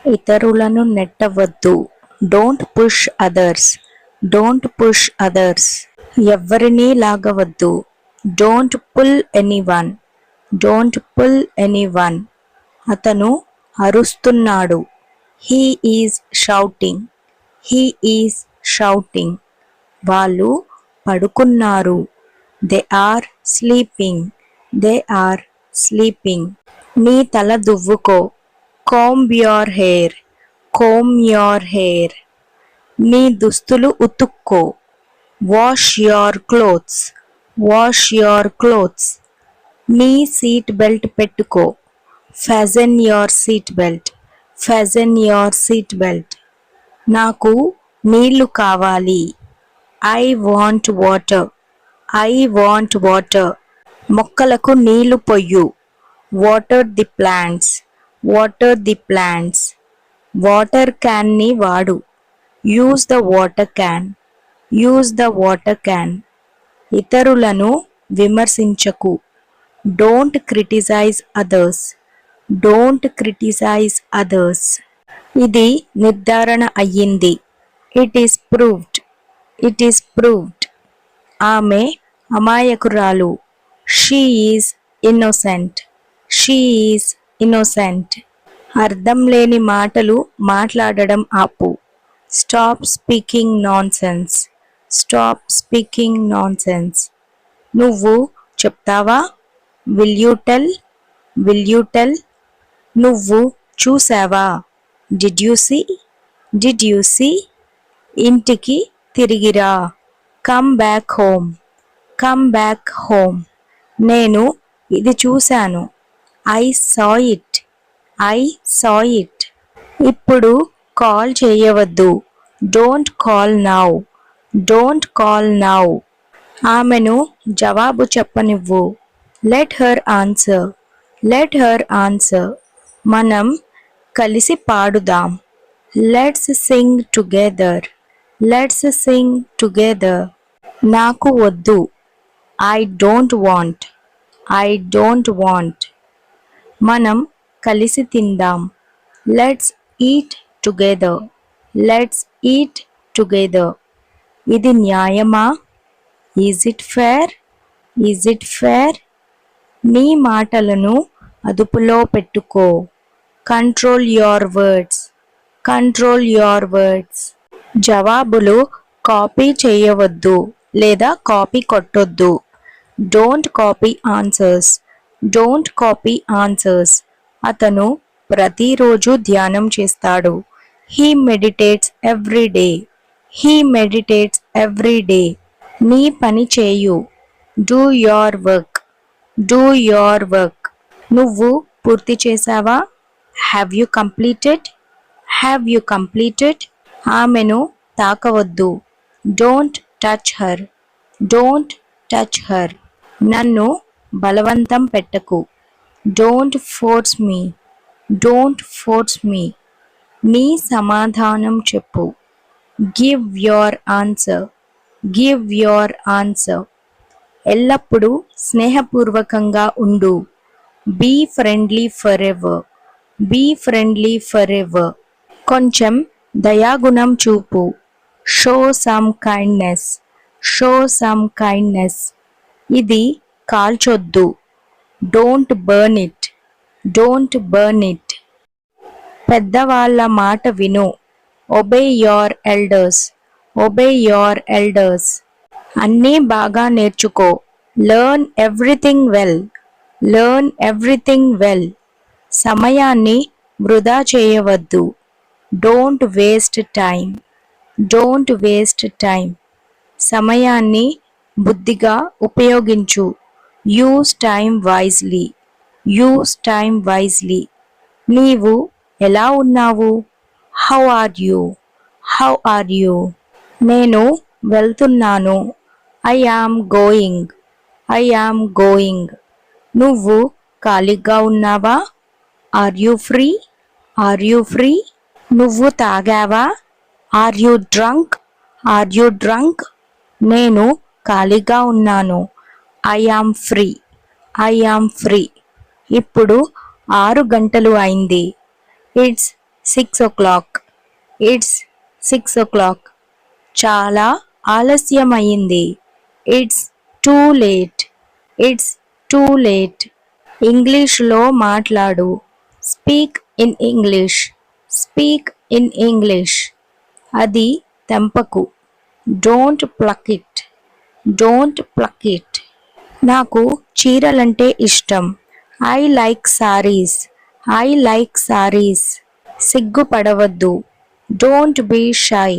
ఇతరులను నెట్టవద్దు. Don't push others. Don't push others. ఎవ్వరినీ లాగవద్దు. Don't pull anyone. Don't pull anyone. అతను అరుస్తున్నాడు. He is shouting. He is shouting. వాళ్ళు పడుకున్నారు. They are sleeping. They are sleeping. నీ తల దువ్వుకో. Comb your hair. Comb your hair. నీ దుస్తులు ఉతుక్కో. Wash your clothes. Wash your clothes. నీ సీట్ బెల్ట్ పెట్టుకో. Fasten your seat belt. Fasten your seat belt. నాకు నీళ్లు కావాలి. I want water. I want water. మొక్కలకు నీళ్లు పొయ్యు. Water the plants. Water the plants. Water క్యాన్ని వాడు. Use the water can. Use the water can. ఇతరులను విమర్శించకు. Don't criticise others. Don't criticise others. ఇది నిర్ధారణ అయ్యింది. It is proved. It is proved. ఆమె అమాయకురాలు. She is innocent. She is innocent. అర్థం లేని మాటలు మాట్లాడడం ఆపు. Stop speaking nonsense. Stop speaking nonsense. నువ్వు చెప్తావా? Will you tell? Will you tell? నువ్వు చూసావా? Did you see? Did you see? ఇంటికి తిరిగిరా. Come back home. Come back home. నేను ఇది చూశాను. I saw it. I saw it. ఇప్పుడు కాల్ చేయవద్దు. Don't call now. Don't call now. ఆమెను జవాబు చెప్పనివ్వు. Let her answer. Let her answer. మనం కలిసి పాడుదాం. Let's sing together. Let's sing together. నాకు వద్దు. I don't want. I don't want. మనం కలిసి తిందాం. Let's eat together. Let's eat together. ఇది న్యాయమా? Is it fair? Is it fair? నీ మాటలను అదుపులో పెట్టుకో. Control your words. Control your words. జవాబులు కాపీ చేయవద్దు లేదా కాపీ కొట్టొద్దు. Don't copy answers. Don't copy answers. అతను ప్రతిరోజు ధ్యానం చేస్తాడు. He meditates every day. He meditates every day. నీ పని చేయు. Do your work. Do your work. నువ్వు పూర్తి చేసావా? Have you completed? Have you completed? ఆమెను తాకవద్దు. Don't touch her. Don't touch her. నన్ను బలవంతం పెట్టకు. Don't force me. Don't force మీ. నీ సమాధానం చెప్పు. Give your answer. Give your answer. ఎల్లప్పుడూ స్నేహపూర్వకంగా ఉండు. Be friendly forever. Be friendly forever. కొంచెం దయాగుణం చూపు. Show some kindness. Show some kindness. ఇది కాల్చొద్దు. Don't burn it. Don't burn it. పెద్దవాళ్ళ మాట విను. Obey your elders. Obey your elders. అన్నీ బాగా నేర్చుకో. Learn everything well. Learn everything well. సమయాన్ని వృధా చేయవద్దు. Don't waste time. Don't waste time. సమయాన్ని బుద్ధిగా ఉపయోగించు. Use time wisely. Use time wisely. నీవు ఎలా ఉన్నావు? How are you? How are you? నేను వెళ్తున్నాను. I am going. I am going. నువ్వు ఖాళీగా ఉన్నావా? Are you free? Are you free? నువ్వు తాగావా? Are you drunk? Are you drunk? నేను ఖాళీగా ఉన్నాను. I am free. I am free. ఇప్పుడు 6 గంటలు అయింది. It's 6 o'clock. It's 6 o'clock. చాలా ఆలస్యమైంది. It's too late. It's too late. ఇంగ్లీష్లో మాట్లాడు. Speak in English. Speak in English. అది తెంపకు. Don't pluck it. Don't pluck it. నాకు చీరలంటే ఇష్టం. I like saris. I like saris. సిగ్గుపడవద్దు. Don't be shy.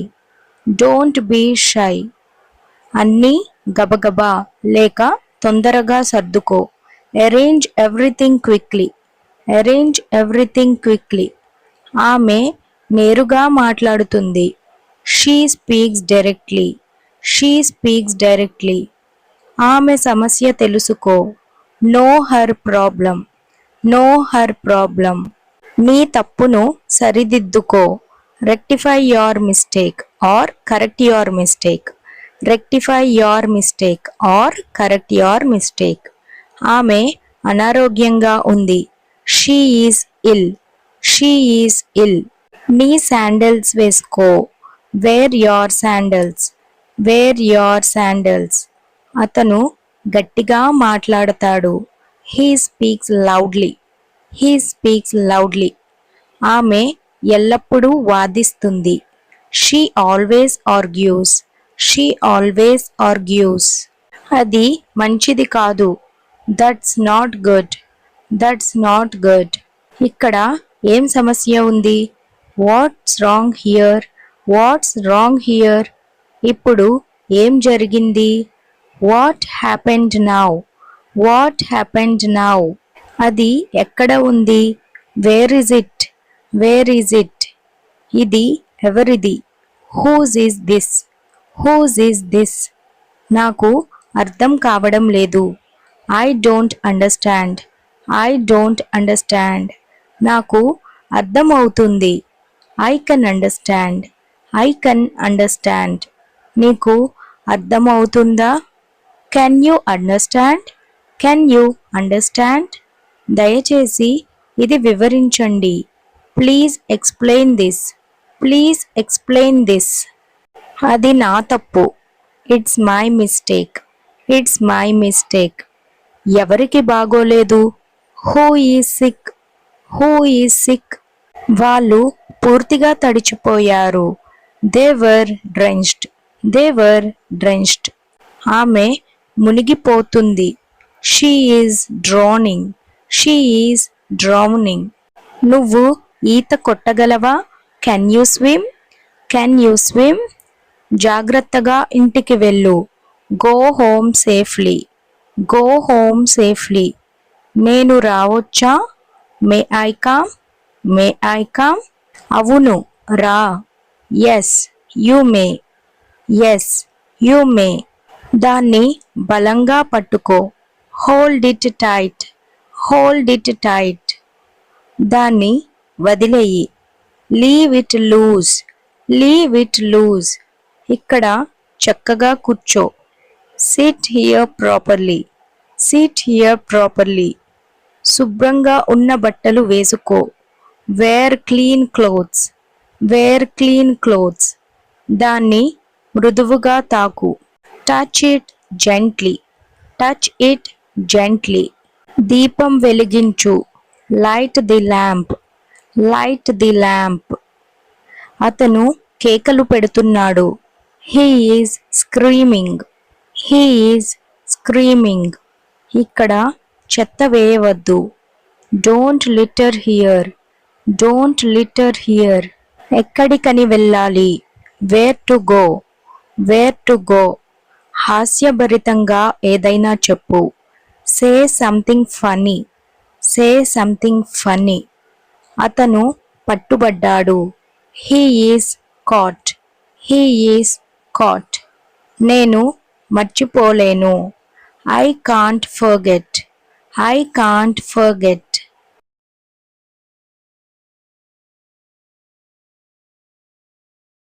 Don't be shy. అన్నీ గబగబా లేక తొందరగా సర్దుకో. Arrange everything quickly. Arrange everything quickly. ఆమె నేరుగా మాట్లాడుతుంది. She speaks directly. She speaks directly. ఆమె సమస్య తెలుసుకో. Know her problem. Know her problem. నీ తప్పును సరిదిద్దుకో. Rectify your mistake or correct your mistake. Rectify your mistake or correct your mistake. ఆమె అనారోగ్యంగా ఉంది. She is ill. She is ill. నీ శాండల్స్ వేసుకో. Wear your sandals. Wear your sandals. అతను గట్టిగా మాట్లాడతాడు. He speaks loudly. He speaks loudly. ఆమె ఎల్లప్పుడూ వాదిస్తుంది. She always argues. She always argues. అది మంచిది కాదు. That's not good. That's not good. ఇక్కడ ఏం సమస్య ఉంది? What's wrong here? What's wrong here? ఇప్పుడు ఏం జరిగింది? What happened now? What happened now? అది ఎక్కడ ఉంది? Where is it? Where is it? ఇది ఎవరిది? Whose is this? Whose is this? నాకు అర్థం కావడం లేదు. I don't understand. I don't understand. నాకు అర్థం అవుతుంది. I can understand. I can understand. నీకు అర్థం అవుతుందా? Can you understand? Can you understand? దయచేసి ఇది వివరించండి. Please explain this. Please explain this. అది నా తప్పు. It's my mistake. It's my mistake. ఎవరికి బాగోలేదు? Who is sick? Who is sick? వాళ్ళు పూర్తిగా తడిచిపోయారు. They were drenched. They were drenched. ఆమె మునిగిపోతుంది. She is drowning. She is drowning. నువ్వు ఈత కొట్టగలవా? Can you swim? Can you swim? జాగ్రత్తగా ఇంటికి వెళ్ళు. Go home safely. Go home safely. నేను రావచ్చా? May I come? May I come? అవును, రా. Yes you may. Yes you may. దాన్ని బలంగా పట్టుకో. Hold it tight. Hold it tight. దాన్ని వదిలేయి. Leave it loose. Leave it loose. ఇక్కడ చక్కగా కూర్చో. Sit here properly. Sit here properly. శుభ్రంగా ఉన్న బట్టలు వేసుకో. Wear clean clothes. Wear clean clothes. దాన్ని మృదువుగా తాకు. Touch it gently. Touch it gently. దీపం వెలిగించు. Light the lamp. Light the lamp. అతను కేకలు పెడుతున్నాడు. He is screaming. He is screaming. ఇక్కడ చెత్త వేయవద్దు. Don't litter here. Don't litter here. ఎక్కడికని వెళ్ళాలి? Where to go. Where to go. హాస్యభరితంగా ఏదైనా చెప్పు. Say something funny. Say something funny. అతను పట్టుబడ్డాడు. He is caught. He is caught. నేను మర్చిపోలేను. I can't forget. I can't forget.